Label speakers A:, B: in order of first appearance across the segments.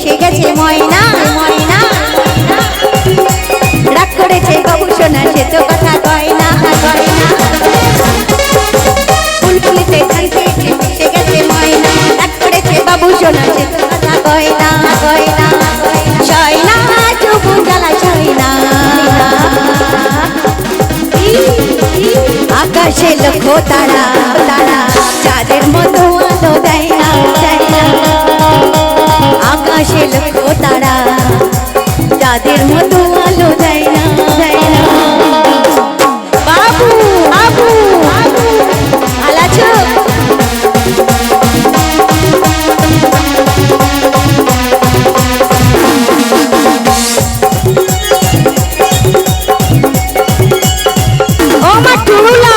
A: এসে গেছে ময়না ময়না রাগ করেছে গবেষণা সে তো কথা কয় না কয় না ফুলফুলিতে জানতে এসে গেছে ময়না রাগ করেছে গবেষণা সে তো কথা কয় না কয় না ছয় না চুবু জ্বালা ছয় না আকাশে লক্ষ্য তারা তারা চাঁদের মতো আলো দেয় না দেয় না আকাশে লক্ষ্য তারা চাঁদের মতো আলো দেয় না দেয় না বাবু বাবু ভালো আছো ও মা টুরুলা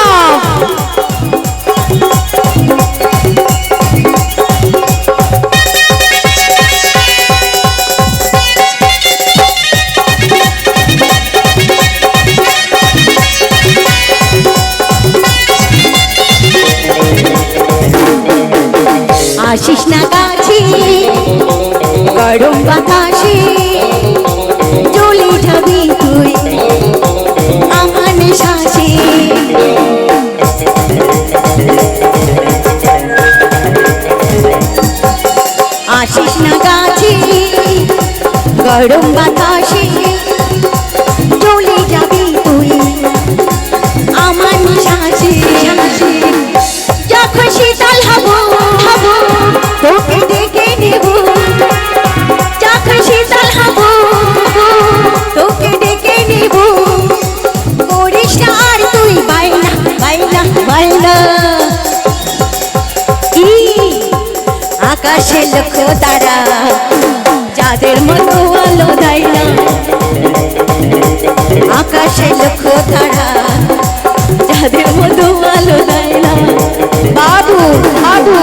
A: আসিস না কাছে গরম বাতাসে চলে যাবি তুই আমার শ্বাসে আসিস না কাছে গরম বাতাসে চলে যাবি তুই আমার শ্বাসে যখন শীতল হব হব তোকে ডেকে নেব যখন শীতল হব তোকে ডেকে নেব করিস না আর তুই বাইনা বাইনা বাইনা কি আকাশে লক্ষ্য তারা যাদের মতো আলো দেয় না আকাশে লক্ষ্য তারা যাদের মতো আলো দেয় না বাবু বাবু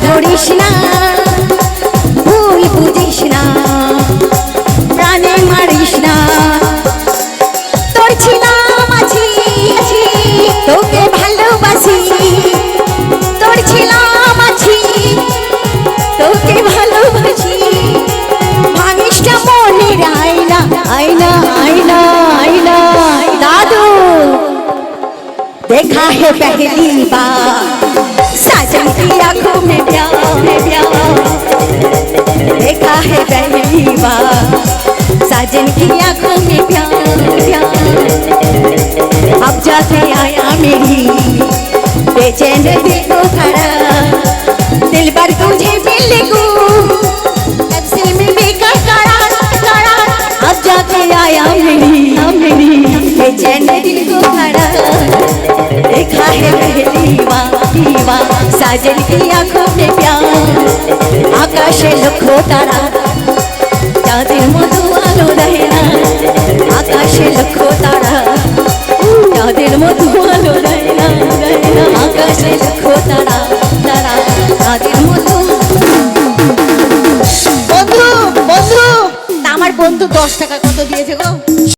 A: ধরিস না ভুল বুঝিস না প্রাণে মারিস না তোর ছিলাম আছি তোকে ভালোবাসি তোর ছিলাম আছি তোকে ভালোবাসি ভাঙিস না মনের আয়না আয়না আয়না आईना दादू देखा है पहली बार साजन की आंखों में प्यार देखा है पहली बार साजन की आंखों में प्यार अब जाके आया मेरी बेचैन दिल को खड़ा दिल भर तुझे मिलने को तफसील में बेकार करार अब जाके आया मेरी बेचैन दिल को खड़ा देखा है पहली बार साजन की आंखों में प्यार आकाशे लखो तारा चाँदेर मतो आलो रहे ना आकाशे लखो तारा चाँदेर मतो आलो रहे ना आकाशे लखो